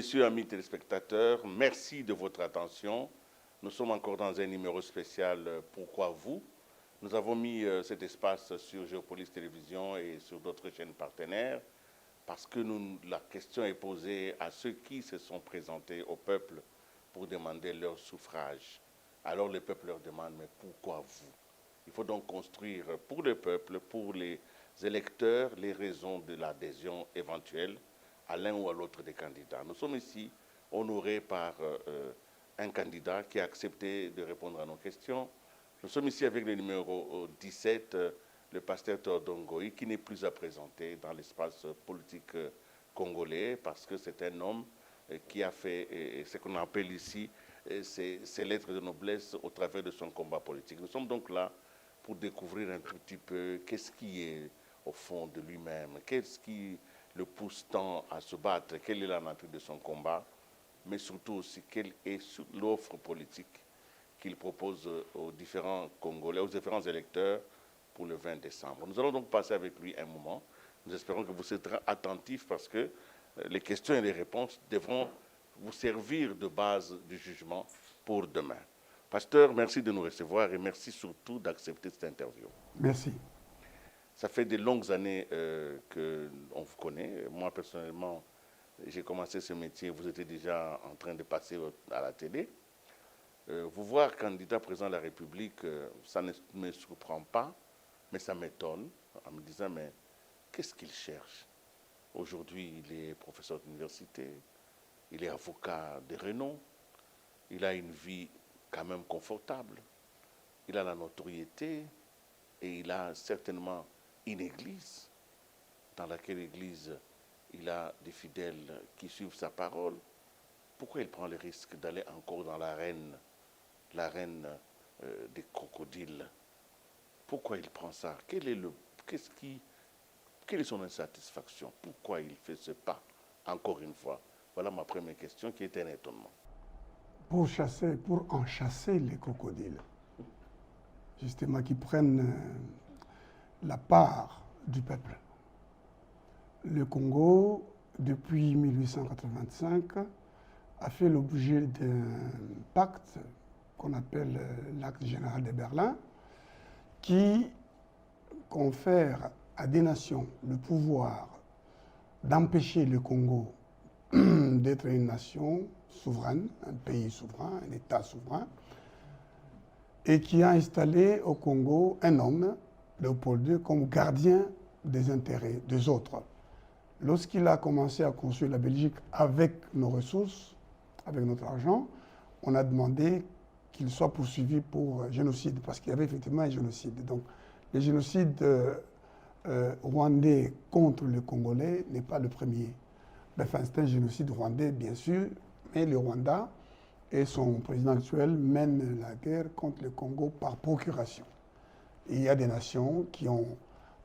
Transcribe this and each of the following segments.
messieurs, amis téléspectateurs, merci de votre attention. Nous sommes encore dans un numéro spécial Pourquoi vous? Nous avons mis cet espace sur Géopolis Télévision et sur d'autres chaînes partenaires parce que la question est posée à ceux qui se sont présentés au peuple pour demander leur suffrage. Alors le peuple leur demande, mais pourquoi vous? Il faut donc construire pour le peuple, pour les électeurs, les raisons de l'adhésion éventuelle à l'un ou à l'autre des candidats. Nous sommes ici honorés par un candidat qui a accepté de répondre à nos questions. Nous sommes ici avec le numéro 17, le pasteur Théodore Ngoï, qui n'est plus à présenter dans l'espace politique congolais parce que c'est un homme qui a fait ce qu'on appelle ici ses lettres de noblesse au travers de son combat politique. Nous sommes donc là pour découvrir un tout petit peu qu'est-ce qui est au fond de lui-même, qu'est-ce qui le pousse tant à se battre, quelle est la nature de son combat, mais surtout aussi quelle est l'offre politique qu'il propose aux différents Congolais, aux différents électeurs pour le 20 décembre. Nous allons donc passer avec lui un moment. Nous espérons que vous serez attentifs parce que les questions et les réponses devront vous servir de base du jugement pour demain. Pasteur, merci de nous recevoir et merci surtout d'accepter cette interview. Merci. Ça fait de longues années qu'on vous connaît. Moi, personnellement, j'ai commencé ce métier, vous étiez déjà en train de passer à la télé. Vous voir candidat président de la République, ça ne me surprend pas, mais ça m'étonne en me disant, mais qu'est-ce qu'il cherche? Aujourd'hui, il est professeur d'université, il est avocat de renom, il a une vie quand même confortable, il a la notoriété et il a certainement une église dans laquelle l'église, il a des fidèles qui suivent sa parole. Pourquoi il prend le risque d'aller encore dans l'arène des crocodiles? Pourquoi il prend ça? Quelle est son insatisfaction? Pourquoi il fait ce pas? Encore une fois, voilà ma première question qui est un étonnement. Pour enchasser les crocodiles, justement, qui prennent la part du peuple. Le Congo, depuis 1885, a fait l'objet d'un pacte qu'on appelle l'acte général de Berlin, qui confère à des nations le pouvoir d'empêcher le Congo d'être une nation souveraine, un pays souverain, un État souverain, et qui a installé au Congo un homme, Léopold II, comme gardien des intérêts des autres. Lorsqu'il a commencé à construire la Belgique avec nos ressources, avec notre argent, on a demandé qu'il soit poursuivi pour génocide, parce qu'il y avait effectivement un génocide. Donc, le génocide rwandais contre le Congolais n'est pas le premier. Enfin, c'est un génocide rwandais, bien sûr, mais le Rwanda et son président actuel mènent la guerre contre le Congo par procuration. Et il y a des nations qui ont,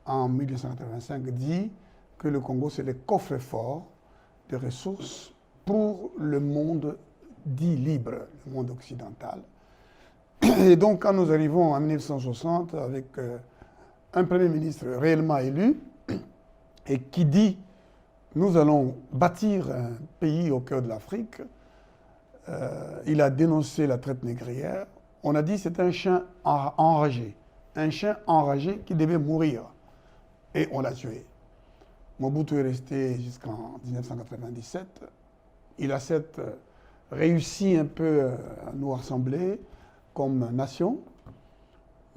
en 1985, dit que le Congo, c'est le coffre-fort de ressources pour le monde dit libre, le monde occidental. Et donc, quand nous arrivons en 1960 avec un Premier ministre réellement élu et qui dit « nous allons bâtir un pays au cœur de l'Afrique », il a dénoncé la traite négrière. On a dit que c'était un chien enragé. Un chien enragé qui devait mourir. Et on l'a tué. Mobutu est resté jusqu'en 1997. Il a réussi un peu à nous rassembler comme nation,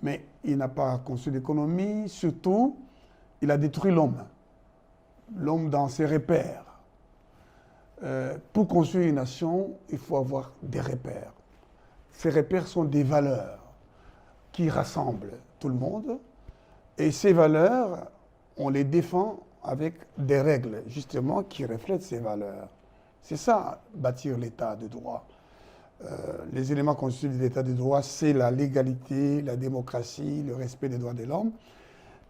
mais il n'a pas construit d'économie. Surtout, il a détruit l'homme. L'homme dans ses repères. Pour construire une nation, il faut avoir des repères. Ces repères sont des valeurs qui rassemblent tout le monde. Et ces valeurs, on les défend avec des règles, justement, qui reflètent ces valeurs. C'est ça, bâtir l'état de droit. Les éléments constitutifs de l'état de droit, c'est la légalité, la démocratie, le respect des droits de l'homme.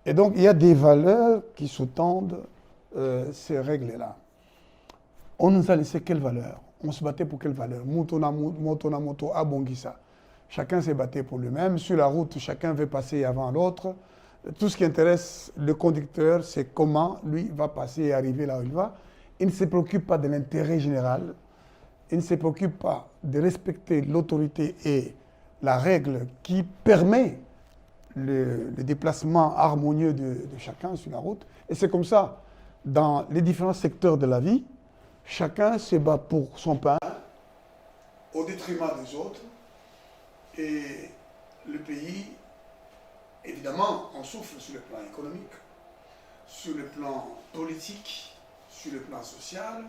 Et donc, il y a des valeurs qui sous-tendent ces règles-là. On nous a laissé quelles valeurs? On se battait pour quelles valeurs? Moto, abongisa. Chacun s'est battu pour lui-même. Sur la route, chacun veut passer avant l'autre. Tout ce qui intéresse le conducteur, c'est comment lui va passer et arriver là où il va. Il ne se préoccupe pas de l'intérêt général il ne se préoccupe pas de respecter l'autorité et la règle qui permet le déplacement harmonieux de chacun sur la route. Et c'est comme ça, dans les différents secteurs de la vie, chacun se bat pour son pain au détriment des autres. Et le pays, évidemment, en souffre sur le plan économique, sur le plan politique, sur le plan social,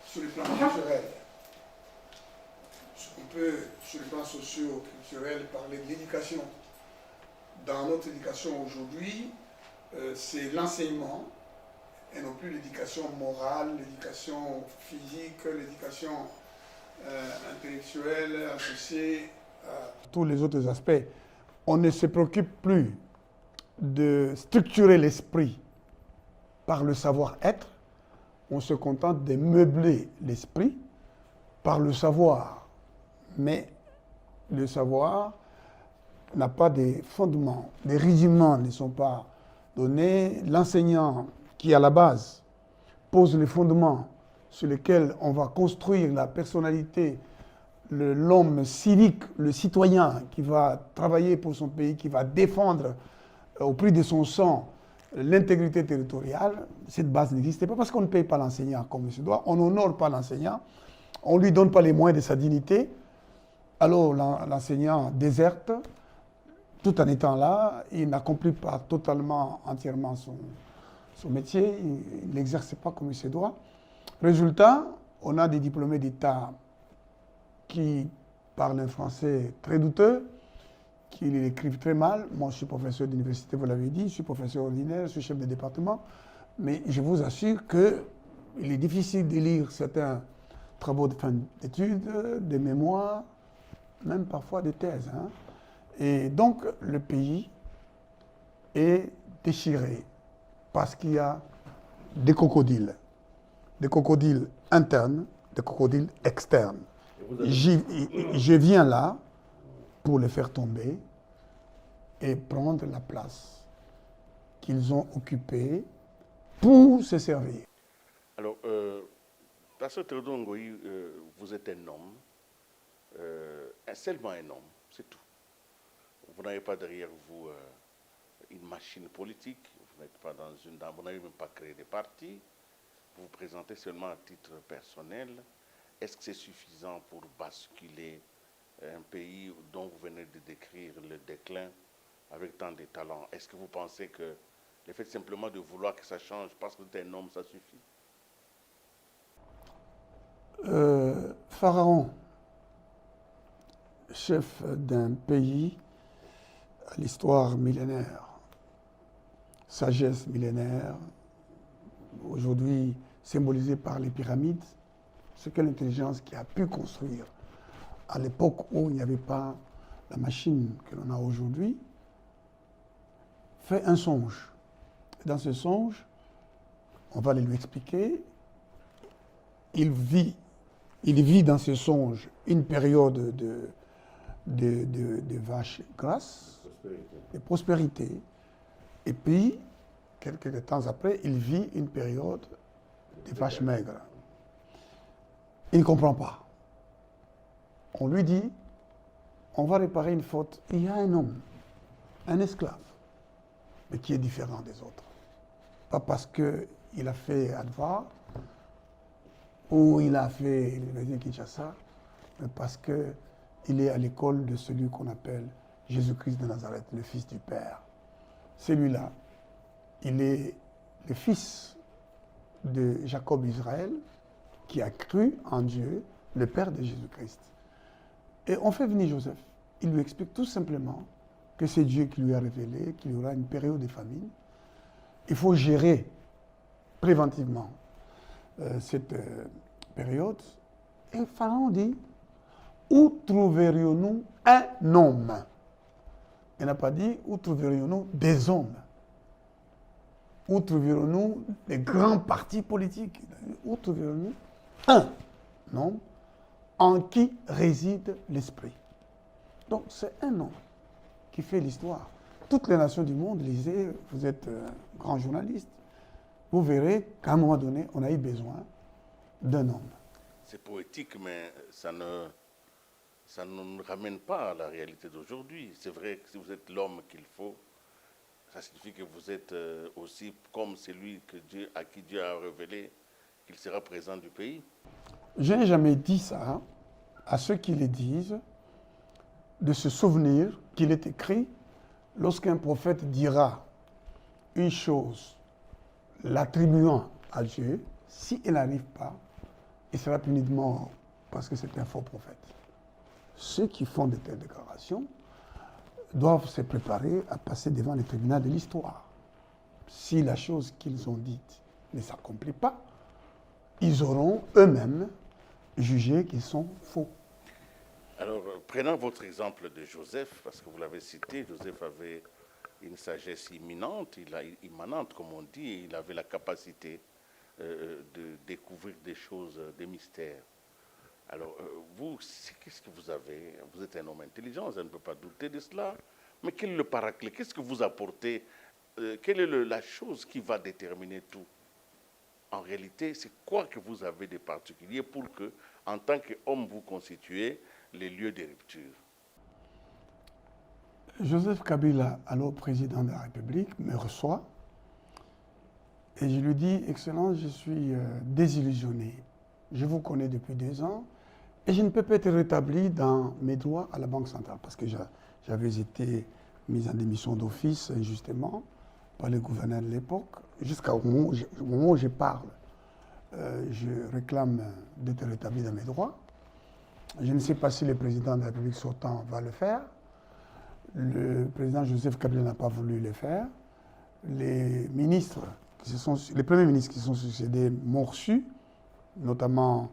sur le plan culturel. On peut, sur le plan socio-culturel, parler de l'éducation. Dans notre éducation aujourd'hui, c'est l'enseignement, et non plus l'éducation morale, l'éducation physique, l'éducation intellectuelle, associée à tous les autres aspects. On ne se préoccupe plus de structurer l'esprit par le savoir-être, on se contente de meubler l'esprit par le savoir. Mais le savoir n'a pas de fondements, des rudiments ne sont pas donnés. L'enseignant qui, à la base, pose les fondements sur lesquels on va construire la personnalité, l'homme civique, le citoyen qui va travailler pour son pays, qui va défendre au prix de son sang l'intégrité territoriale, cette base n'existait pas parce qu'on ne paye pas l'enseignant comme il se doit, on n'honore pas l'enseignant, on ne lui donne pas les moyens de sa dignité, alors l'enseignant déserte, tout en étant là, il n'accomplit pas totalement, entièrement son métier, il ne l'exerce pas comme il se doit. Résultat, on a des diplômés d'État qui parlent un français très douteux, qui l'écrivent très mal. Moi, je suis professeur d'université, vous l'avez dit, je suis professeur ordinaire, je suis chef de département, mais je vous assure qu'il est difficile de lire certains travaux de fin d'études, des mémoires, même parfois des thèses. Hein. Et donc, le pays est déchiré parce qu'il y a des crocodiles internes, des crocodiles externes. Je viens là pour les faire tomber et prendre la place qu'ils ont occupée pour se servir. Alors, Pasteur Théodore Ngoï, vous êtes un homme, seulement un homme, c'est tout. Vous n'avez pas derrière vous une machine politique, vous n'êtes pas vous n'avez même pas créé des partis, vous vous présentez seulement à titre personnel. Est-ce que c'est suffisant pour basculer un pays dont vous venez de décrire le déclin avec tant de talents? Est-ce que vous pensez que le fait simplement de vouloir que ça change parce que vous êtes un homme, ça suffit? Pharaon, chef d'un pays à l'histoire millénaire, sagesse millénaire, aujourd'hui symbolisée par les pyramides, c'est quelle intelligence qui a pu construire à l'époque où il n'y avait pas la machine que l'on a aujourd'hui, fait un songe. Dans ce songe, on va lui expliquer, il vit dans ce songe une période de vaches grasses, de prospérité. Et puis, quelques temps après, il vit une période de vaches maigres. Il ne comprend pas. On lui dit, on va réparer une faute. Il y a un homme, un esclave, mais qui est différent des autres. Pas parce qu'il a fait Advar ou il a fait l'Université Kinshasa, mais parce qu'il est à l'école de celui qu'on appelle Jésus-Christ de Nazareth, le Fils du Père. Celui-là, il est le fils de Jacob Israël, qui a cru en Dieu, le Père de Jésus-Christ. Et on fait venir Joseph. Il lui explique tout simplement que c'est Dieu qui lui a révélé qu'il y aura une période de famine. Il faut gérer préventivement cette période. Et Pharaon dit, où trouverions-nous un homme? Il n'a pas dit, où trouverions-nous des hommes? Où trouverions-nous des grands partis politiques? Où trouverions-nous un homme en qui réside l'esprit? Donc c'est un homme qui fait l'histoire. Toutes les nations du monde, lisez, vous êtes grand journaliste, vous verrez qu'à un moment donné, on a eu besoin d'un homme. C'est poétique, mais ça ne nous ramène pas à la réalité d'aujourd'hui. C'est vrai que si vous êtes l'homme qu'il faut, ça signifie que vous êtes aussi comme celui à qui Dieu a révélé qu'il sera présent du pays. Je n'ai jamais dit ça à ceux qui le disent, de se souvenir qu'il est écrit, lorsqu'un prophète dira une chose, l'attribuant à Dieu, si elle n'arrive pas, il sera puni de mort parce que c'est un faux prophète. Ceux qui font de telles déclarations doivent se préparer à passer devant les tribunaux de l'histoire. Si la chose qu'ils ont dite ne s'accomplit pas, ils auront eux-mêmes jugé qu'ils sont faux. Alors, prenant votre exemple de Joseph, parce que vous l'avez cité, Joseph avait une sagesse immanente, comme on dit, et il avait la capacité de découvrir des choses, des mystères. Alors, vous, qu'est-ce que vous avez? Vous êtes un homme intelligent, je ne peux pas douter de cela. Mais quel est le paraclet? Qu'est-ce que vous apportez? Quelle est la chose qui va déterminer tout? En réalité, c'est quoi que vous avez de particulier pour que, en tant qu'homme, vous constituez les lieux de rupture? Joseph Kabila, alors président de la République, me reçoit et je lui dis, Excellence, je suis désillusionné. Je vous connais depuis 2 ans et je ne peux pas être rétabli dans mes droits à la Banque centrale parce que j'avais été mis en démission d'office injustement par le gouverneur de l'époque. Jusqu'au moment où je parle, je réclame d'être rétabli dans mes droits. Je ne sais pas si le président de la République sortant va le faire. Le président Joseph Kabila n'a pas voulu le faire. Les premiers ministres qui se sont succédés m'ont reçu, notamment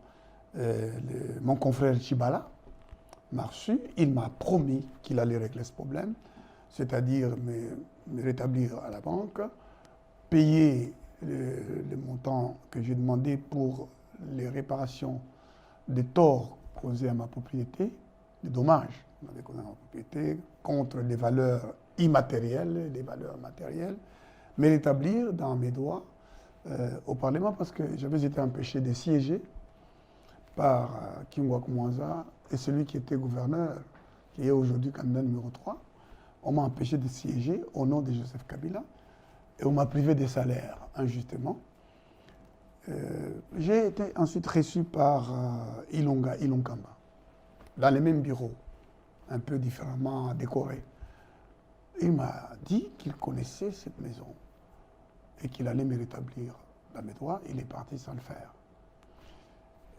mon confrère Chibala m'a reçu. Il m'a promis qu'il allait régler ce problème, c'est-à-dire me rétablir à la banque, payer le montant que j'ai demandé pour les réparations des torts causés à ma propriété, des dommages causés à ma propriété, contre les valeurs immatérielles, les valeurs matérielles, me rétablir dans mes droits au Parlement parce que j'avais été empêché de siéger par Kingwa Mwanza et celui qui était gouverneur, qui est aujourd'hui candidat numéro 3. On m'a empêché de siéger au nom de Joseph Kabila et on m'a privé des salaires injustement. J'ai été ensuite reçu par Ilonkamba, dans les mêmes bureaux, un peu différemment décorés. Il m'a dit qu'il connaissait cette maison et qu'il allait me rétablir dans mes droits. Il est parti sans le faire.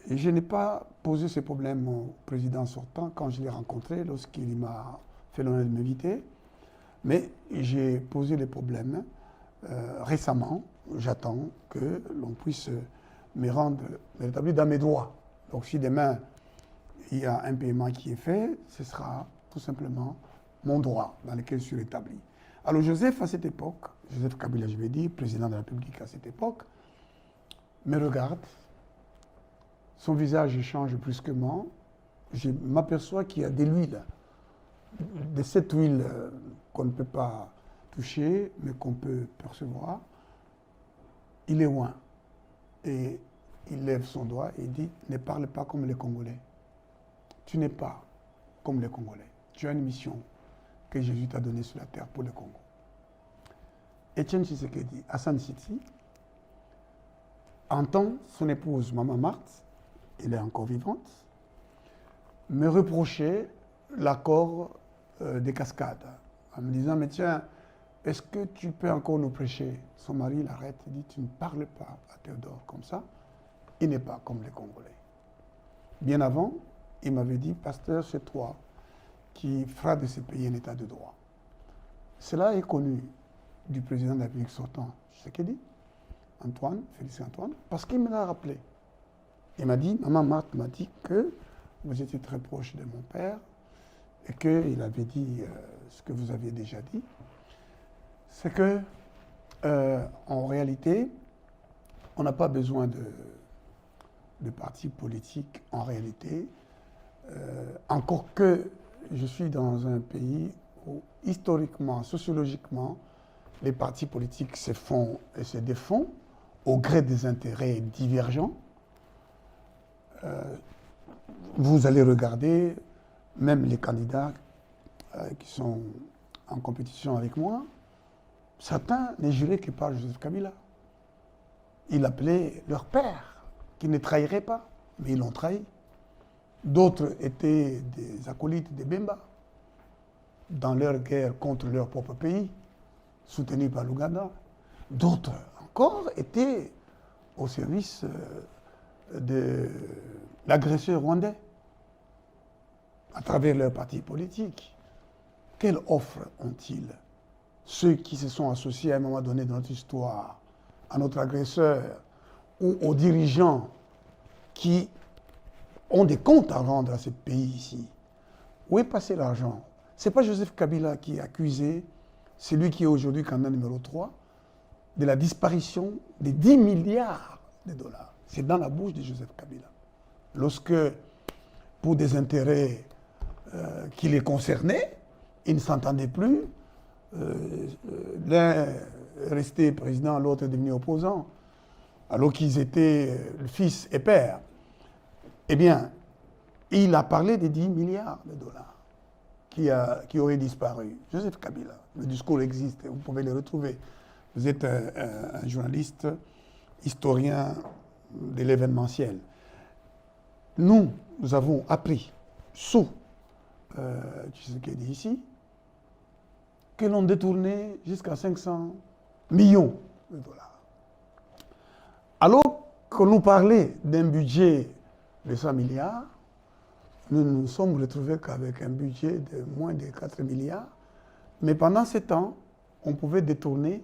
Et je n'ai pas posé ce problème au président sortant quand je l'ai rencontré, lorsqu'il m'a fait l'honneur de m'inviter. Mais j'ai posé les problèmes récemment. J'attends que l'on puisse me rétablir dans mes droits. Donc si demain il y a un paiement qui est fait, ce sera tout simplement mon droit dans lequel je suis rétabli. Alors Joseph, à cette époque, Joseph Kabila, je vais dire, président de la République à cette époque, me regarde, son visage change brusquement, je m'aperçois qu'il y a de l'huile, de cette huile qu'on ne peut pas toucher, mais qu'on peut percevoir. Il est loin et il lève son doigt et il dit « Ne parle pas comme les Congolais. Tu n'es pas comme les Congolais. Tu as une mission que Jésus t'a donnée sur la terre pour le Congo. » Etienne Tshisekedi, Hassan Siti, entend son épouse, Maman Marthe, elle est encore vivante, me reprocher l'accord des cascades, en me disant « Mais tiens, est-ce que tu peux encore nous prêcher ?» Son mari l'arrête, il dit « Tu ne parles pas à Théodore comme ça, il n'est pas comme les Congolais. » Bien avant, il m'avait dit « Pasteur, c'est toi qui fera de ce pays un état de droit. » Cela est connu du président de la République sortant, Tshisekedi, Antoine, Félix Antoine, parce qu'il me l'a rappelé. Il m'a dit, Maman Marthe m'a dit que vous étiez très proche de mon père et qu'il avait dit ce que vous aviez déjà dit. C'est que, en réalité, on n'a pas besoin de partis politiques en réalité, encore que je suis dans un pays où, historiquement, sociologiquement, les partis politiques se font et se défont au gré des intérêts divergents. vous allez regarder, même les candidats qui sont en compétition avec moi, certains n'est juré que par Joseph Kabila. Il appelait leur père, qui ne trahirait pas, mais ils l'ont trahi. D'autres étaient des acolytes de Bemba, dans leur guerre contre leur propre pays, soutenus par l'Ouganda. D'autres encore étaient au service de l'agresseur rwandais, à travers leur parti politique. Quelle offre ont-ils, ceux qui se sont associés à un moment donné dans notre histoire, à notre agresseur ou aux dirigeants qui ont des comptes à rendre à ce pays ici? Où est passé l'argent? Ce n'est pas Joseph Kabila qui est accusé, celui qui est aujourd'hui candidat numéro 3, de la disparition des 10 milliards de dollars. C'est dans la bouche de Joseph Kabila. Lorsque, pour des intérêts qui les concernaient, ils ne s'entendaient plus, l'un resté président, l'autre est devenu opposant, alors qu'ils étaient fils et père, eh bien, il a parlé des 10 milliards de dollars qui auraient disparu. Joseph Kabila, le discours existe, vous pouvez le retrouver. Vous êtes un journaliste, historien de l'événementiel. Nous avons appris, sous Tshisekedi ici, que l'on détournait jusqu'à 500 millions de dollars. Alors qu'on nous parlait d'un budget de 100 milliards, nous nous sommes retrouvés qu'avec un budget de moins de 4 milliards. Mais pendant ce temps, on pouvait détourner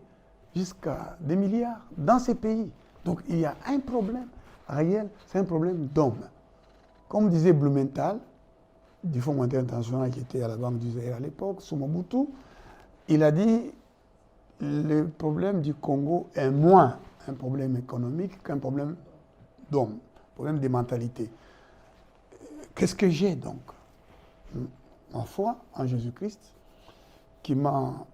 jusqu'à des milliards dans ces pays. Donc il y a un problème réel, c'est un problème d'hommes. Comme disait Blumenthal, du Fonds monétaire international qui était à la Banque du Zaïre à l'époque, sous Mobutu, il a dit le problème du Congo est moins un problème économique qu'un problème d'homme, un problème de mentalité. Qu'est-ce que j'ai donc? Ma foi en Jésus-Christ, qui m'a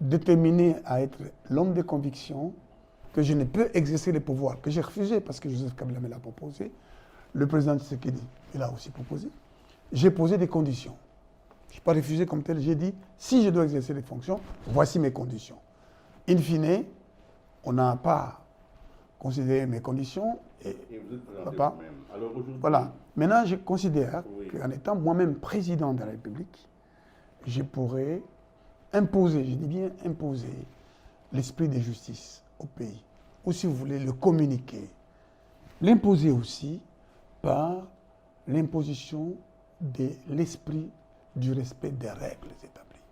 déterminé à être l'homme de conviction, que je ne peux exercer les pouvoirs, que j'ai refusé parce que Joseph Kabila me l'a proposé, le président Tshisekedi me l'a aussi proposé. J'ai posé des conditions. Je n'ai pas refusé comme tel, j'ai dit, si je dois exercer les fonctions, voici mes conditions. In fine, on n'a pas considéré mes conditions. Et vous êtes présenté papa, vous-même. Alors aujourd'hui, voilà. Maintenant, je considère oui, qu'en étant moi-même président de la République, je pourrais imposer, je dis bien imposer, l'esprit de justice au pays. Ou si vous voulez, le communiquer. L'imposer aussi par l'imposition de l'esprit du respect des règles établies.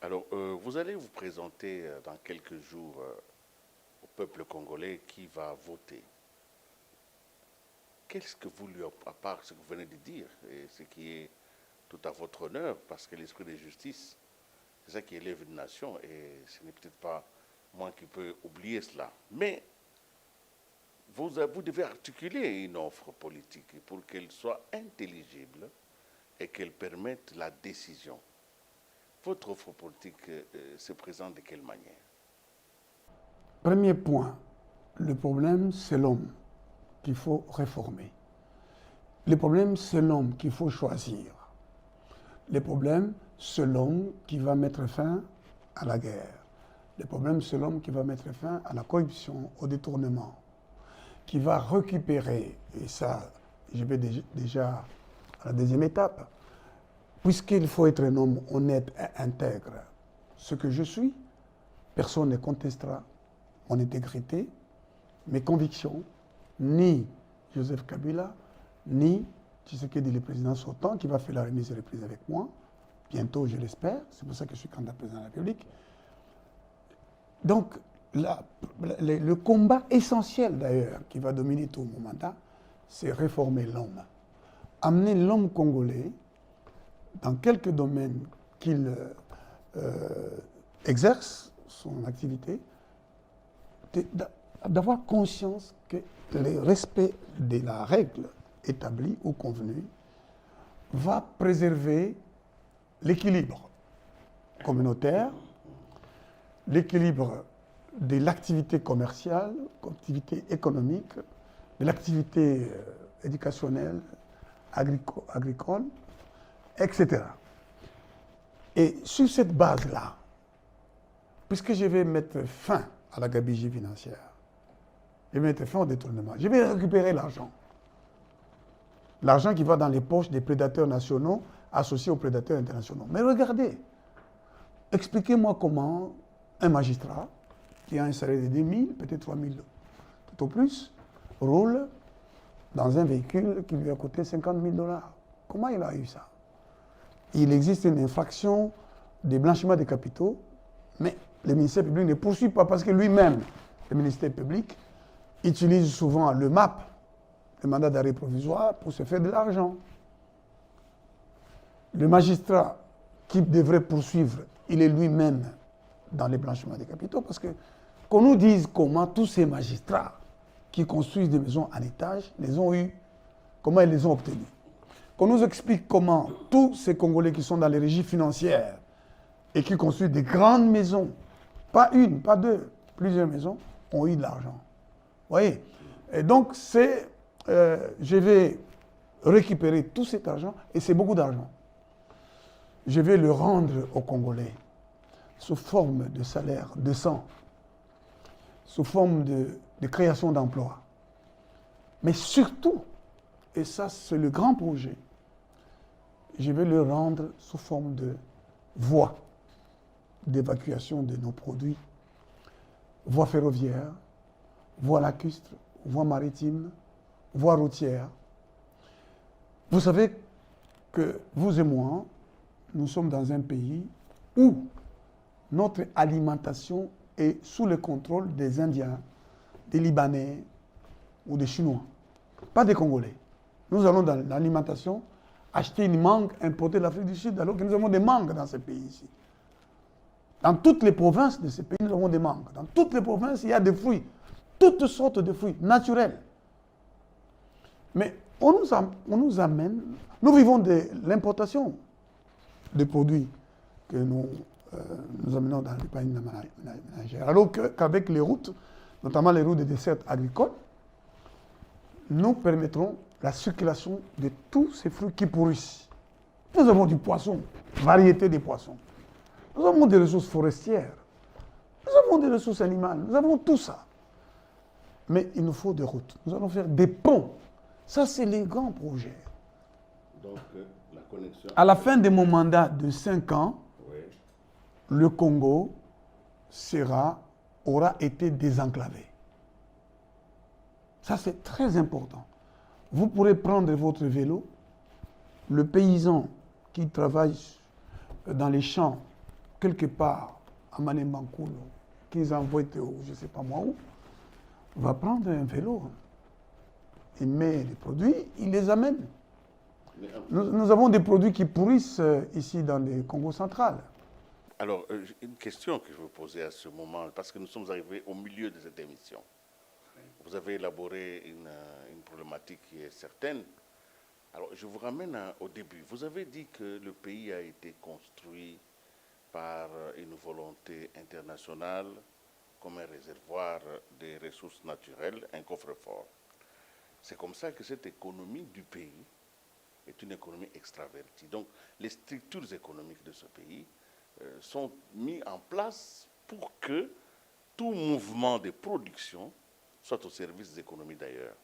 alors, vous allez vous présenter dans quelques jours au peuple congolais qui va voter. Qu'est-ce que vous lui, à part ce que vous venez de dire, et ce qui est tout à votre honneur, parce que l'esprit de justice, c'est ça qui élève une nation, et ce n'est peut-être pas moi qui peux oublier cela. Mais vous devez articuler une offre politique pour qu'elle soit intelligible et qu'elle permette la décision. Votre offre politique se présente de quelle manière? Premier point, le problème, c'est l'homme qu'il faut réformer. Le problème, c'est l'homme qu'il faut choisir. Le problème, c'est l'homme qui va mettre fin à la guerre. Le problème, c'est l'homme qui va mettre fin à la corruption, au détournement, qui va récupérer, et ça, je vais déjà à la deuxième étape, puisqu'il faut être un homme honnête et intègre. Ce que je suis, personne ne contestera mon intégrité, mes convictions, ni Joseph Kabila, ni Tshisekedi, le président sortant, qui va faire la remise et reprise avec moi, bientôt je l'espère, c'est pour ça que je suis candidat président de la République. Donc, le combat essentiel d'ailleurs qui va dominer tout mon mandat, c'est réformer l'homme. Amener l'homme congolais dans quelques domaines qu'il exerce son activité, d'avoir conscience que le respect de la règle établie ou convenue va préserver l'équilibre communautaire, l'équilibre de l'activité commerciale, l'activité économique, de l'activité éducationnelles, agricoles, etc. Et sur cette base-là, puisque je vais mettre fin à la gabegie financière, je vais mettre fin au détournement, je vais récupérer l'argent. L'argent qui va dans les poches des prédateurs nationaux associés aux prédateurs internationaux. Mais regardez, expliquez-moi comment un magistrat qui a un salaire de 2 000, peut-être 3 000, tout au plus, roule dans un véhicule qui lui a coûté 50 000 $. Comment il a eu ça? Il existe une infraction de blanchiment des capitaux, mais le ministère public ne poursuit pas parce que lui-même, le ministère public, utilise souvent le MAP, le mandat d'arrêt provisoire, pour se faire de l'argent. Le magistrat qui devrait poursuivre, il est lui-même dans les blanchiments des capitaux, parce que qu'on nous dise comment tous ces magistrats qui construisent des maisons en étage les ont eus, comment ils les ont obtenus. Qu'on nous explique comment tous ces Congolais qui sont dans les régies financières et qui construisent des grandes maisons, pas une, pas deux, plusieurs maisons, ont eu de l'argent. Vous voyez? Et donc, je vais récupérer tout cet argent, et c'est beaucoup d'argent. Je vais le rendre aux Congolais sous forme de salaire décent, sous forme de création d'emplois. Mais surtout, et ça c'est le grand projet, je vais le rendre sous forme de voies d'évacuation de nos produits, voies ferroviaires, voies lacustres, voies maritimes, voies routières. Vous savez que vous et moi, nous sommes dans un pays où notre alimentation est sous le contrôle des Indiens, des Libanais ou des Chinois, pas des Congolais. Nous allons dans l'alimentation acheter une mangue importée de l'Afrique du Sud, alors que nous avons des mangues dans ce pays ici. Dans toutes les provinces de ce pays, nous avons des mangues. Dans toutes les provinces, il y a des fruits, toutes sortes de fruits naturels. Mais on nous amène, nous vivons de l'importation de produits que nous amenons dans les pays ménagères. Alors qu'avec les routes, notamment les routes de dessert agricoles, nous permettrons la circulation de tous ces fruits qui pourrissent. Nous avons du poisson, variété des poissons. Nous avons des ressources forestières. Nous avons des ressources animales. Nous avons tout ça. Mais il nous faut des routes. Nous allons faire des ponts. Ça, c'est les grands projets. Donc, la connexion... À la fin de mon mandat de 5 ans, oui, le Congo aura été désenclavé. Ça, c'est très important. Vous pourrez prendre votre vélo, le paysan qui travaille dans les champs, quelque part à Manembankoulo, qu'ils envoient je ne sais pas moi où, va prendre un vélo. Il met les produits, il les amène. Nous avons des produits qui pourrissent ici dans le Congo central. Alors, une question que je veux poser à ce moment, parce que nous sommes arrivés au milieu de cette émission. Vous avez élaboré une problématique qui est certaine. Alors, je vous ramène au début. Vous avez dit que le pays a été construit par une volonté internationale comme un réservoir des ressources naturelles, un coffre-fort. C'est comme ça que cette économie du pays est une économie extravertie. Donc, les structures économiques de ce pays sont mises en place pour que tout mouvement de production soit au service des économies d'ailleurs.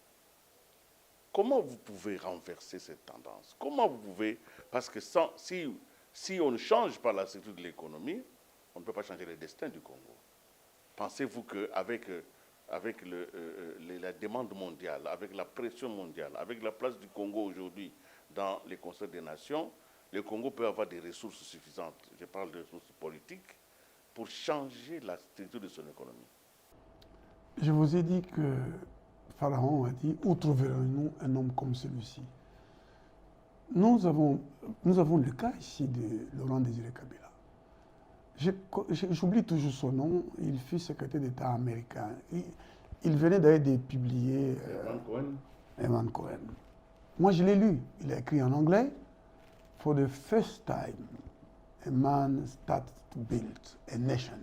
Comment vous pouvez renverser cette tendance? Comment vous pouvez... Parce que si on ne change pas la structure de l'économie, on ne peut pas changer le destin du Congo. Pensez-vous qu'avec la demande mondiale, avec la pression mondiale, avec la place du Congo aujourd'hui dans les concerts des nations, le Congo peut avoir des ressources suffisantes, je parle de ressources politiques, pour changer la structure de son économie? Je vous ai dit que Pharaon a dit « Où trouverons-nous un homme comme celui-ci » Nous avons le cas ici de Laurent Désiré Kabila. J'oublie toujours son nom, il fut secrétaire d'État américain. Il venait d'ailleurs de publier Evan Cohen. Moi, je l'ai lu. Il a écrit en anglais « For the first time, a man starts to build a nation ».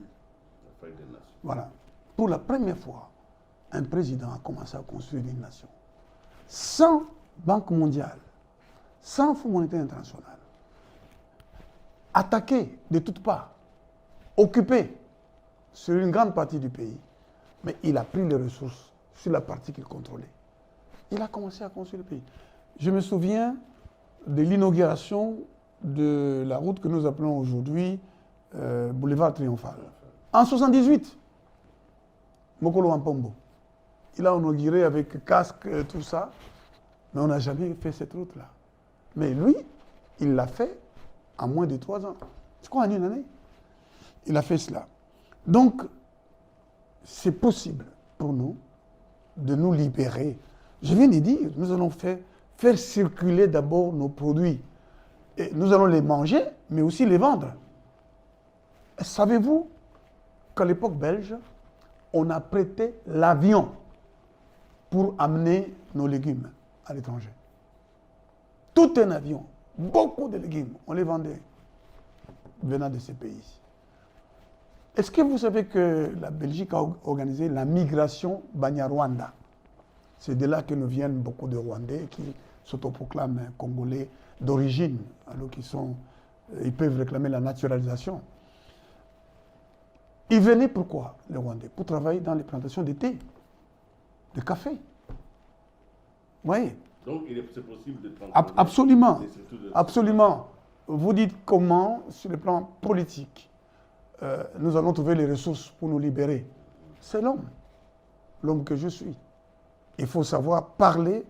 Voilà. Pour la première fois, un président a commencé à construire une nation sans Banque mondiale, sans Fonds monétaire international, attaqué de toutes parts, occupé sur une grande partie du pays, mais il a pris les ressources sur la partie qu'il contrôlait. Il a commencé à construire le pays. Je me souviens de l'inauguration de la route que nous appelons aujourd'hui Boulevard Triomphal. En 78, Mokolo Wampombo. Il a inauguré avec casque, tout ça, mais on n'a jamais fait cette route-là. Mais lui, il l'a fait en moins de 3 ans. Je crois en une année. Il a fait cela. Donc, c'est possible pour nous de nous libérer. Je viens de dire, nous allons faire circuler d'abord nos produits. Et nous allons les manger, mais aussi les vendre. Savez-vous qu'à l'époque belge, on a prêté l'avion pour amener nos légumes à l'étranger. Tout un avion, beaucoup de légumes, on les vendait venant de ces pays. Est-ce que vous savez que la Belgique a organisé la migration Banyarwanda? C'est de là que nous viennent beaucoup de Rwandais qui s'autoproclament Congolais d'origine, alors ils peuvent réclamer la naturalisation. Ils venaient pourquoi, les Rwandais? Pour travailler dans les plantations de thé, de café. Vous voyez? Donc, c'est possible de transformer Absolument. Absolument. Vous dites comment, sur le plan politique, nous allons trouver les ressources pour nous libérer. C'est l'homme que je suis. Il faut savoir parler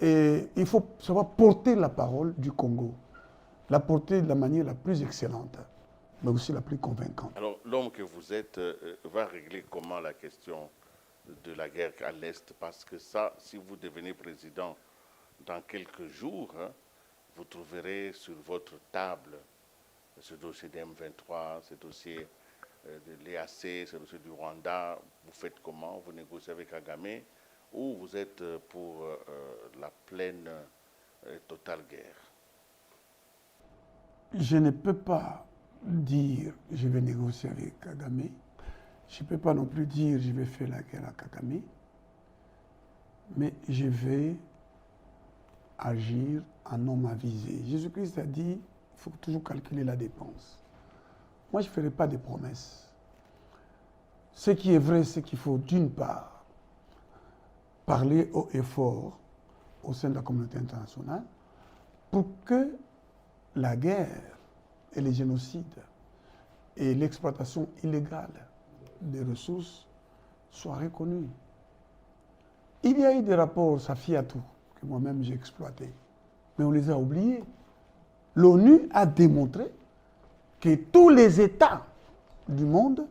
et il faut savoir porter la parole du Congo. La porter de la manière la plus excellente, mais aussi la plus convaincante. Alors, l'homme que vous êtes va régler comment la question de la guerre à l'Est? Parce que ça, si vous devenez président dans quelques jours, hein, vous trouverez sur votre table ce dossier d'M23, ce dossier de l'EAC, ce dossier du Rwanda. Vous faites comment? Vous négociez avec Kagame ou vous êtes pour la pleine et totale guerre? Je ne peux pas dire je vais négocier avec Kagame. Je ne peux pas non plus dire je vais faire la guerre à Kagame. Mais je vais agir en homme avisé. Jésus-Christ a dit il faut toujours calculer la dépense. Moi, je ne ferai pas de promesses. Ce qui est vrai, c'est qu'il faut d'une part parler haut et fort au sein de la communauté internationale pour que la guerre et les génocides et l'exploitation illégale des ressources soient reconnus. Il y a eu des rapports Safiatou que moi-même j'ai exploités, mais on les a oubliés. L'ONU a démontré que tous les États du monde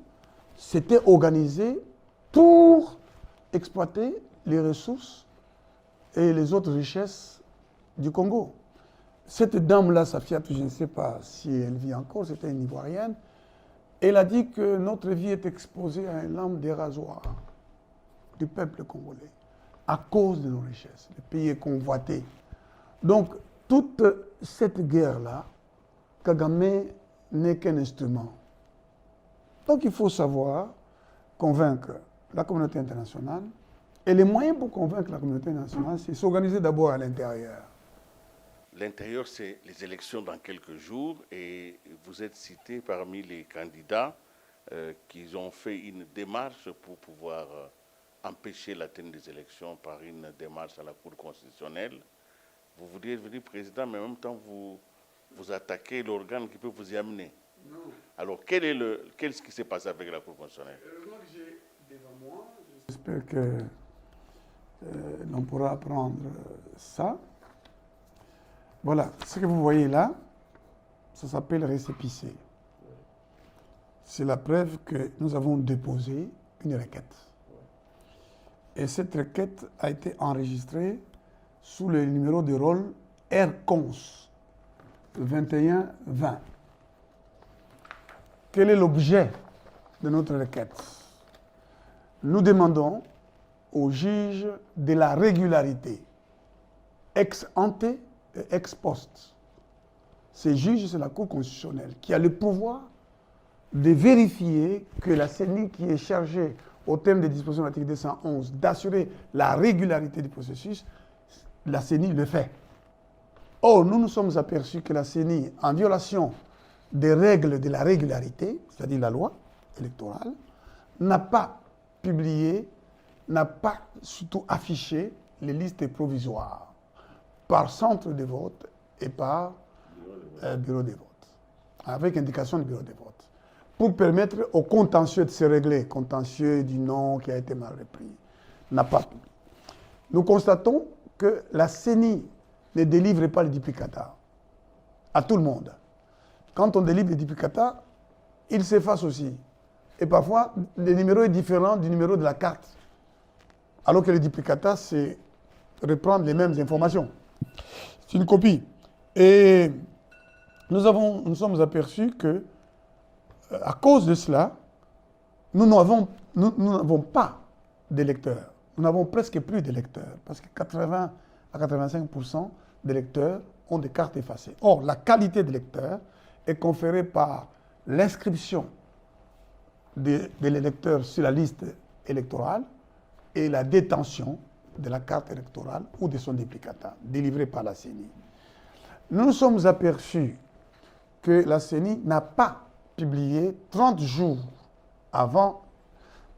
s'étaient organisés pour exploiter les ressources et les autres richesses du Congo. Cette dame-là, Safiatou, je ne sais pas si elle vit encore, c'était une Ivoirienne, elle a dit que notre vie est exposée à une lame des rasoirs du peuple congolais à cause de nos richesses. Le pays est convoité. Donc, toute cette guerre-là, Kagame n'est qu'un instrument. Donc, il faut savoir convaincre la communauté internationale. Et les moyens pour convaincre la communauté internationale, c'est s'organiser d'abord à l'intérieur. L'intérieur, c'est les élections dans quelques jours et vous êtes cité parmi les candidats qui ont fait une démarche pour pouvoir empêcher la tenue des élections par une démarche à la Cour constitutionnelle. Vous voudriez devenir président, mais en même temps, vous attaquez l'organe qui peut vous y amener. Non. Alors, qu'est-ce qui s'est passé avec la Cour constitutionnelle? Heureusement que j'ai devant moi. J'espère que l'on pourra apprendre ça. Voilà, ce que vous voyez là, ça s'appelle récépissé. C'est la preuve que nous avons déposé une requête. Et cette requête a été enregistrée sous le numéro de rôle RCONS 2120. Quel est l'objet de notre requête? Nous demandons au juge de la régularité, ex ante et ex post. Ces juges, c'est la Cour constitutionnelle qui a le pouvoir de vérifier que la CENI qui est chargée, au terme des dispositions de l'article 211, d'assurer la régularité du processus, la CENI le fait. Or, nous nous sommes aperçus que la CENI, en violation des règles de la régularité, c'est-à-dire la loi électorale, n'a pas publié, n'a pas surtout affiché les listes provisoires par centre de vote et par bureau de vote, avec indication du bureau de vote, pour permettre au contentieux de se régler, contentieux du nom qui a été mal repris, n'a pas publié. Nous constatons que la CENI ne délivre pas les duplicata à tout le monde. Quand on délivre les duplicata, ils s'effacent aussi. Et parfois, le numéro est différent du numéro de la carte. Alors que le duplicata, c'est reprendre les mêmes informations. C'est une copie. Et nous sommes aperçus que, à cause de cela, nous n'avons pas d'électeurs. Nous n'avons presque plus d'électeurs. Parce que 80 à 85% des électeurs ont des cartes effacées. Or, la qualité d'électeur est conférée par l'inscription de l'électeur sur la liste électorale et la détention de la carte électorale ou de son duplicata, délivré par la CENI. Nous nous sommes aperçus que la CENI n'a pas publié 30 jours avant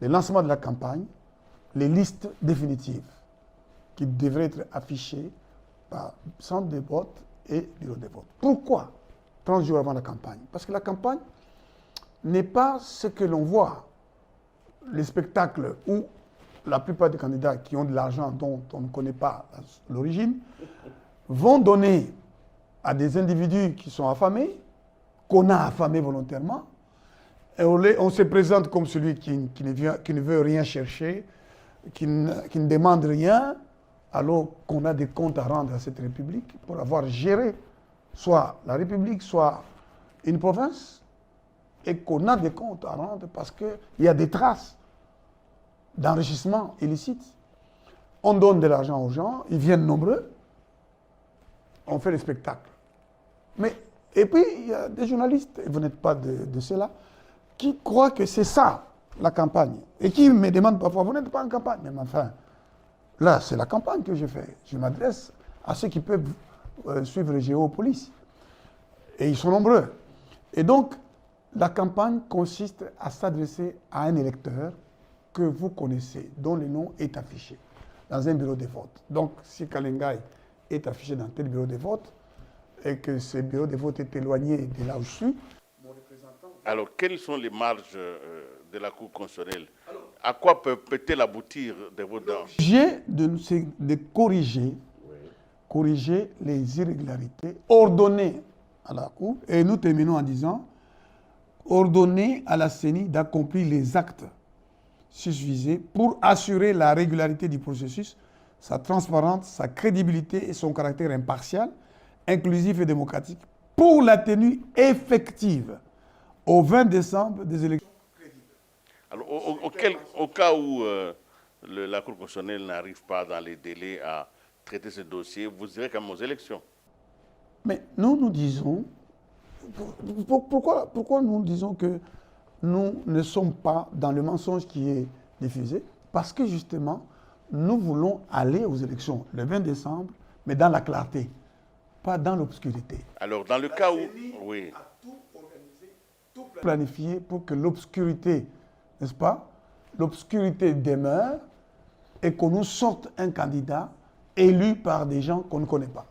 le lancement de la campagne les listes définitives qui devraient être affichées par centre de vote et bureau de vote. Pourquoi 30 jours avant la campagne? Parce que la campagne n'est pas ce que l'on voit. Les spectacles où la plupart des candidats qui ont de l'argent dont on ne connaît pas l'origine vont donner à des individus qui sont affamés, qu'on a affamés volontairement, et on se présente comme celui qui ne veut rien chercher, qui ne demande rien, alors qu'on a des comptes à rendre à cette République pour avoir géré soit la République, soit une province, et qu'on a des comptes à rendre parce qu'il y a des traces d'enrichissement illicite. On donne de l'argent aux gens, ils viennent nombreux, on fait des spectacles. Et puis, il y a des journalistes, et vous n'êtes pas de ceux-là, qui croient que c'est ça, la campagne. Et qui me demandent parfois, vous n'êtes pas en campagne. Mais enfin, là, c'est la campagne que je fais. Je m'adresse à ceux qui peuvent suivre Géopolice. Et ils sont nombreux. Et donc, la campagne consiste à s'adresser à un électeur que vous connaissez, dont le nom est affiché dans un bureau de vote. Donc, si Kalengai est affiché dans tel bureau de vote et que ce bureau de vote est éloigné de là où je suis, mon représentant... Alors, quelles sont les marges de la Cour constitutionnelle? À quoi peut-elle aboutir de vos dents? J'ai de corriger les irrégularités ordonnées à la Cour, et nous terminons en disant ordonner à la CENI d'accomplir les actes susvisés pour assurer la régularité du processus, sa transparence, sa crédibilité et son caractère impartial, inclusif et démocratique pour la tenue effective au 20 décembre des élections crédibles. Alors, au cas où la Cour constitutionnelle n'arrive pas dans les délais à traiter ce dossier, vous irez quand même aux élections. Mais nous disons, pourquoi nous disons que nous ne sommes pas dans le mensonge qui est diffusé? Parce que justement, nous voulons aller aux élections le 20 décembre, mais dans la clarté, pas dans l'obscurité. Alors, dans le cas où... Oui. A tout organisé, tout planifié pour que l'obscurité, n'est-ce pas, l'obscurité demeure et qu'on nous sorte un candidat élu par des gens qu'on ne connaît pas.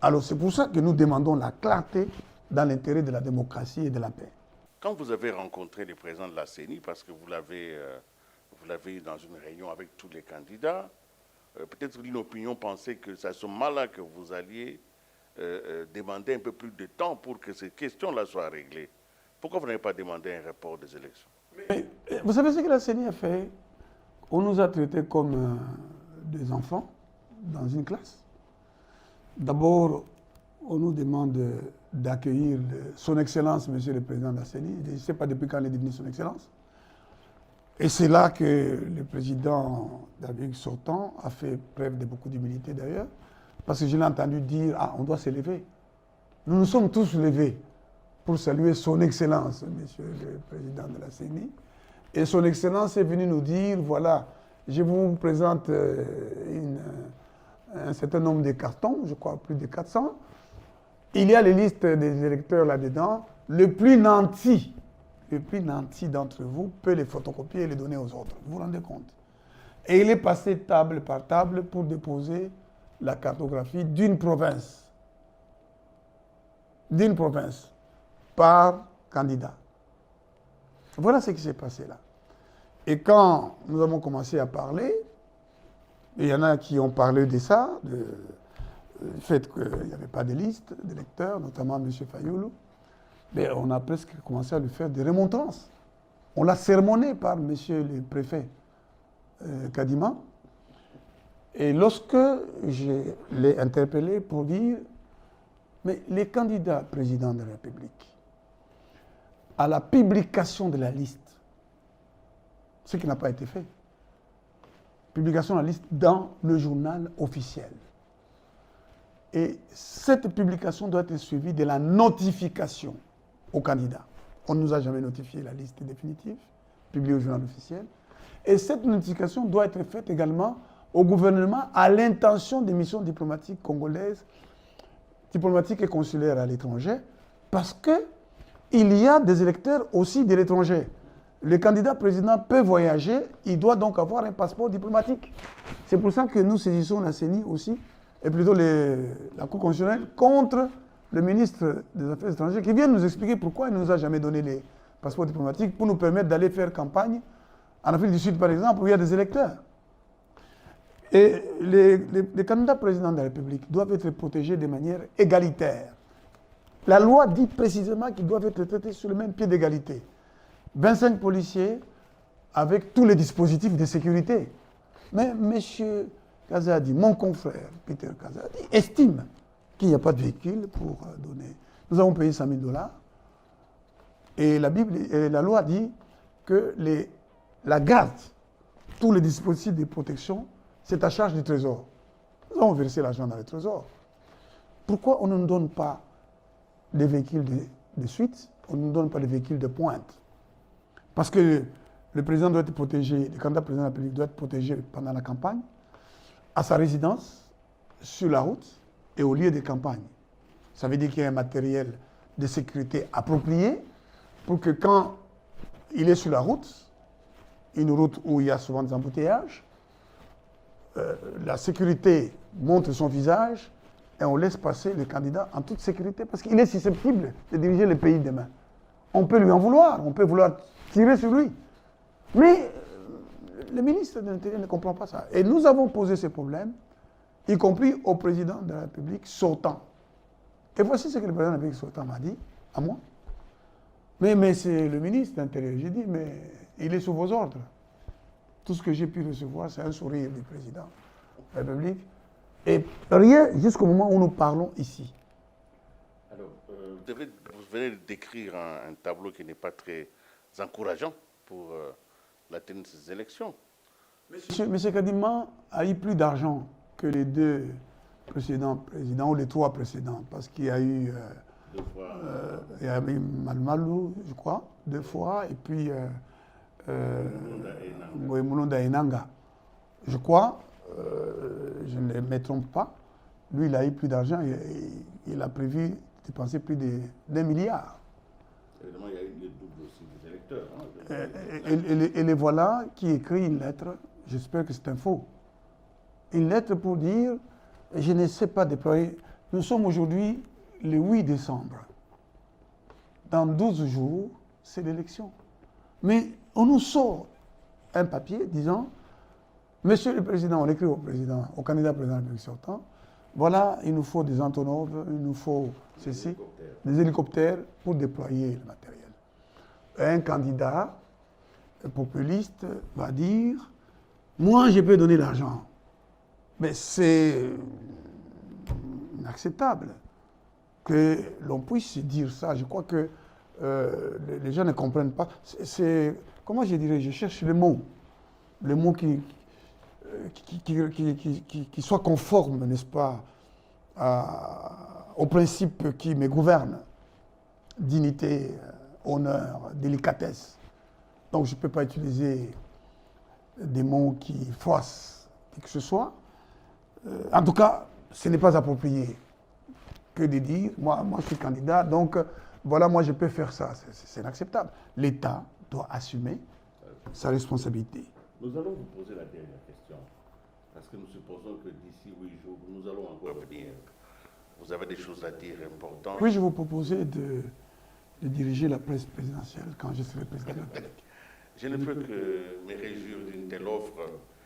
Alors, c'est pour ça que nous demandons la clarté dans l'intérêt de la démocratie et de la paix. Quand vous avez rencontré le président de la CENI, parce que vous l'avez eu dans une réunion avec tous les candidats, peut-être l'opinion pensait que c'est à ce moment-là que vous alliez demander un peu plus de temps pour que ces questions-là soient réglées. Pourquoi vous n'avez pas demandé un report des élections? Mais, vous savez ce que la CENI a fait? On nous a traités comme des enfants dans une classe. D'abord, on nous demande d'accueillir son Excellence, Monsieur le Président de la CENI. Je ne sais pas depuis quand il est devenu son Excellence. Et c'est là que le président de la République sortant a fait preuve de beaucoup d'humilité d'ailleurs, parce que je l'ai entendu dire, on doit se lever. Nous nous sommes tous levés pour saluer son Excellence, Monsieur le Président de la CENI. Et son Excellence est venu nous dire, voilà, je vous présente un certain nombre de cartons, je crois plus de 400. Il y a les listes des électeurs là-dedans. Le plus nanti d'entre vous peut les photocopier et les donner aux autres. Vous vous rendez compte? Et il est passé table par table pour déposer la cartographie d'une province. D'une province. Par candidat. Voilà ce qui s'est passé là. Et quand nous avons commencé à parler, il y en a qui ont parlé de ça, du fait qu'il n'y avait pas de liste d'électeurs, notamment M. Fayoulou, mais on a presque commencé à lui faire des remontrances. On l'a sermonné par M. le préfet Kadima. Et lorsque je l'ai interpellé pour dire, mais les candidats présidents de la République, à la publication de la liste, ce qui n'a pas été fait, publication de la liste dans le journal officiel. Et cette publication doit être suivie de la notification aux candidats. On ne nous a jamais notifié la liste définitive, publiée au journal officiel. Et cette notification doit être faite également au gouvernement à l'intention des missions diplomatiques congolaises, diplomatiques et consulaires à l'étranger, parce qu'il y a des électeurs aussi de l'étranger. Le candidat président peut voyager, il doit donc avoir un passeport diplomatique. C'est pour ça que nous saisissons la CENI aussi, et plutôt la Cour constitutionnelle, contre le ministre des Affaires étrangères, qui vient nous expliquer pourquoi il ne nous a jamais donné les passeports diplomatiques pour nous permettre d'aller faire campagne en Afrique du Sud, par exemple, où il y a des électeurs. Et les candidats présidents de la République doivent être protégés de manière égalitaire. La loi dit précisément qu'ils doivent être traités sur le même pied d'égalité. 25 policiers avec tous les dispositifs de sécurité. Mais M. Kazadi, mon confrère Peter Kazadi, estime qu'il n'y a pas de véhicule pour donner. Nous avons payé $100 000 et la loi dit que la garde, tous les dispositifs de protection, c'est à charge du Trésor. Nous avons versé l'argent dans le Trésor. Pourquoi on ne nous donne pas des véhicules de suite, on ne nous donne pas des véhicules de pointe? Parce que le président doit être protégé, le candidat président de la République doit être protégé pendant la campagne, à sa résidence, sur la route et au lieu de campagne. Ça veut dire qu'il y a un matériel de sécurité approprié pour que quand il est sur la route, une route où il y a souvent des embouteillages, la sécurité montre son visage et on laisse passer le candidat en toute sécurité parce qu'il est susceptible de diriger le pays demain. On peut lui en vouloir, on peut vouloir tirer sur lui. Mais le ministre de l'Intérieur ne comprend pas ça. Et nous avons posé ces problèmes, y compris au président de la République sortant. Et voici ce que le président de la République sortant m'a dit, à moi. Mais c'est le ministre de l'Intérieur. J'ai dit, mais il est sous vos ordres. Tout ce que j'ai pu recevoir, c'est un sourire du président de la République. Et rien jusqu'au moment où nous parlons ici. Alors, vous venez de décrire un tableau qui n'est pas très encourageant pour la tenue de ces élections. M. Kadima a eu plus d'argent que les deux précédents présidents, ou les trois précédents, parce qu'il y a eu, il y a eu Malmalou, je crois, 2 fois, et puis Mulonda Enanga. Je crois, je ne me trompe pas, lui il a eu plus d'argent, il a prévu de dépenser plus d'1 milliard. Évidemment, il y a eu le double aussi des électeurs. Et les voilà qui écrit une lettre, j'espère que c'est un faux, une lettre pour dire, je ne sais pas déployer, nous sommes aujourd'hui le 8 décembre. Dans 12 jours, c'est l'élection. Mais on nous sort un papier disant, Monsieur le Président, on écrit au président, au candidat président de la République sortant, voilà, il nous faut des Antonov, il nous faut ceci, des hélicoptères pour déployer le matériel. Un candidat populiste va dire, moi je peux donner l'argent. Mais c'est inacceptable que l'on puisse dire ça. Je crois que les gens ne comprennent pas. Comment je dirais, je cherche le mot qui soit conforme, n'est-ce pas, aux principes qui me gouvernent. Dignité, honneur, délicatesse. Donc je ne peux pas utiliser des mots qui froissent qui que ce soit. En tout cas, ce n'est pas approprié que de dire, moi je suis candidat, donc voilà, moi je peux faire ça. C'est inacceptable. L'État doit assumer sa responsabilité. Nous allons vous poser la dernière question, parce que nous supposons que d'ici 8 jours, nous allons encore venir. Vous avez des choses à dire importantes. Puis-je vous proposer de diriger la presse présidentielle quand je serai président de la République? Je ne peux que me réjouir d'une telle offre.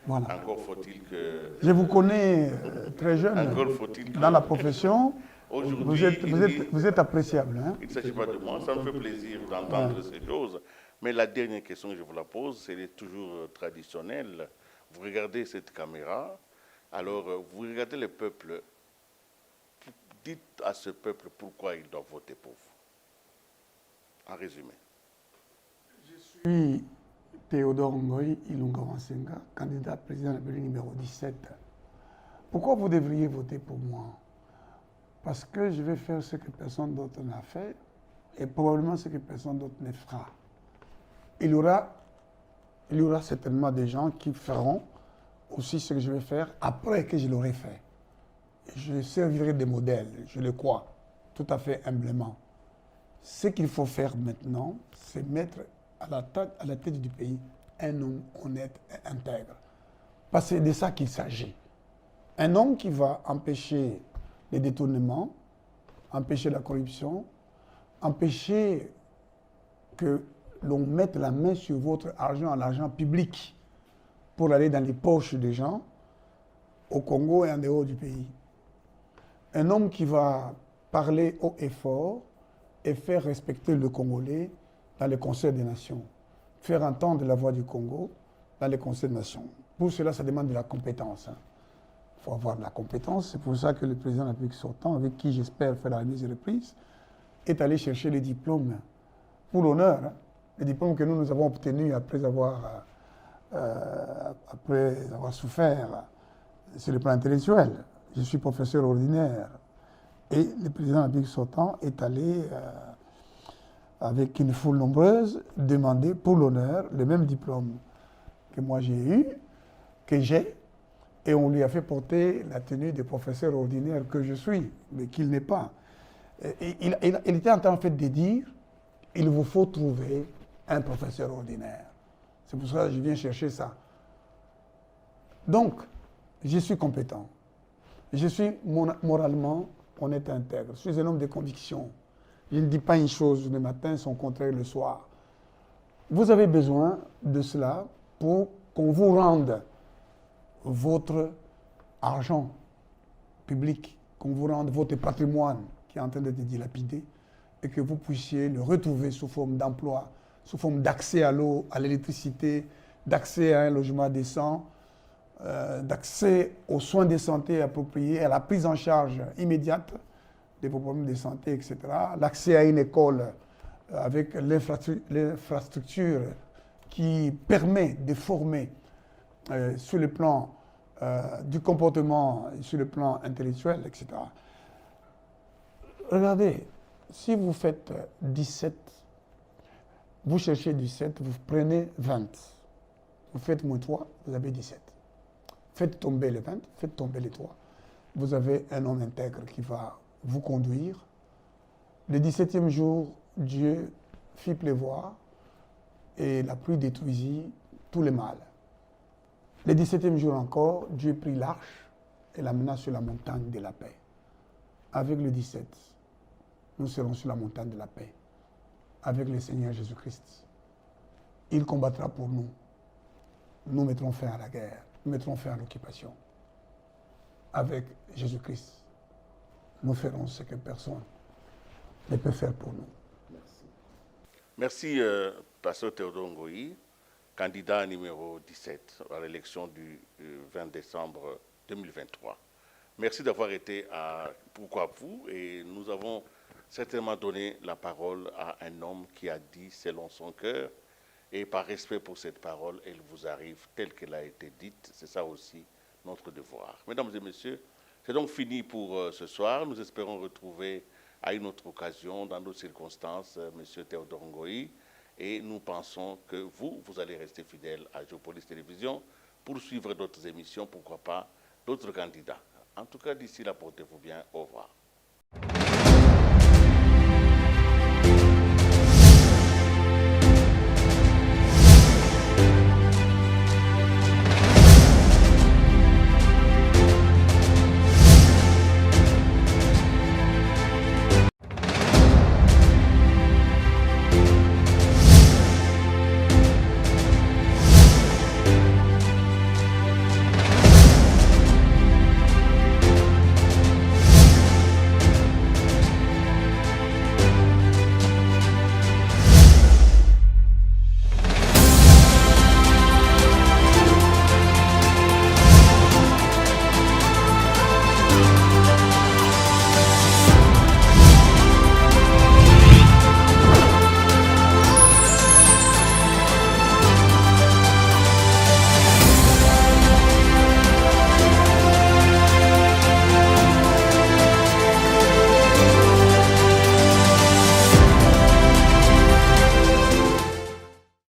Voilà. Encore faut-il que... Je vous connais très jeune Encore faut-il que... dans la profession. Aujourd'hui, Vous êtes appréciable. Hein? Il ne s'agit pas de moi, ça me fait plaisir d'entendre ces choses. Mais la dernière question que je vous la pose, c'est toujours traditionnelle. Vous regardez cette caméra, alors vous regardez le peuple. Dites à ce peuple pourquoi il doit voter pour vous. En résumé. Je suis Théodore Ngoï Ilunga Wansenga, candidat président de la République numéro 17. Pourquoi vous devriez voter pour moi? Parce que je vais faire ce que personne d'autre n'a fait et probablement ce que personne d'autre ne fera. Il y aura certainement des gens qui feront aussi ce que je vais faire après que je l'aurai fait. Je servirai de modèle, je le crois, tout à fait humblement. Ce qu'il faut faire maintenant, c'est mettre à la tête du pays un homme honnête et intègre. Parce que c'est de ça qu'il s'agit. Un homme qui va empêcher les détournements, empêcher la corruption, empêcher que l'on mette la main sur votre argent, l'argent public, pour aller dans les poches des gens, au Congo et en dehors du pays. Un homme qui va parler haut et fort et faire respecter le Congolais dans le Conseil des Nations, faire entendre la voix du Congo dans le Conseil des Nations. Pour cela, ça demande de la compétence. Il faut avoir de la compétence. C'est pour ça que le président de la République sortant, avec qui j'espère faire la mise et reprise, est allé chercher les diplômes pour l'honneur. Les diplômes que nous avons obtenus après avoir souffert sur le plan intellectuel. Je suis professeur ordinaire. Et le président de la République sortant est allé, avec une foule nombreuse, demander pour l'honneur le même diplôme que moi j'ai eu, que j'ai, et on lui a fait porter la tenue de professeur ordinaire que je suis, mais qu'il n'est pas. Il était en train en fait de dire, il vous faut trouver un professeur ordinaire. C'est pour ça que je viens chercher ça. Donc, je suis compétent. Je suis moralement honnête et intègre. Je suis un homme de conviction. Je ne dis pas une chose le matin, son contraire le soir. Vous avez besoin de cela pour qu'on vous rende votre argent public, qu'on vous rende votre patrimoine qui est en train d'être dilapidé et que vous puissiez le retrouver sous forme d'emploi, sous forme d'accès à l'eau, à l'électricité, d'accès à un logement décent, d'accès aux soins de santé appropriés, à la prise en charge immédiate de vos problèmes de santé, etc. L'accès à une école avec l'infrastructure qui permet de former sur le plan du comportement, sur le plan intellectuel, etc. Regardez, si vous faites 17, vous cherchez 17, vous prenez 20. Vous faites moins 3, vous avez 17. Faites tomber les 20, faites tomber les 3. Vous avez un homme intègre qui va vous conduire. Le 17e jour, Dieu fit pleuvoir et la pluie détruisit tous les mâles. Le 17e jour encore, Dieu prit l'arche et l'amena sur la montagne de la paix. Avec le 17, nous serons sur la montagne de la paix, avec le Seigneur Jésus-Christ. Il combattra pour nous. Nous mettrons fin à la guerre, nous mettrons fin à l'occupation. Avec Jésus-Christ, nous ferons ce que personne ne peut faire pour nous. Merci. Merci, Pasteur Théodore Ngoï, candidat numéro 17 à l'élection du 20 décembre 2023. Merci d'avoir été à Pourquoi vous, et nous avons certainement donné la parole à un homme qui a dit selon son cœur, et par respect pour cette parole, elle vous arrive telle qu'elle a été dite. C'est ça aussi notre devoir. Mesdames et messieurs, c'est donc fini pour ce soir. Nous espérons retrouver à une autre occasion, dans d'autres circonstances, M. Théodore Ngoï. Et nous pensons que vous allez rester fidèle à Géopolis Télévision pour suivre d'autres émissions, pourquoi pas d'autres candidats. En tout cas, d'ici là, portez-vous bien. Au revoir.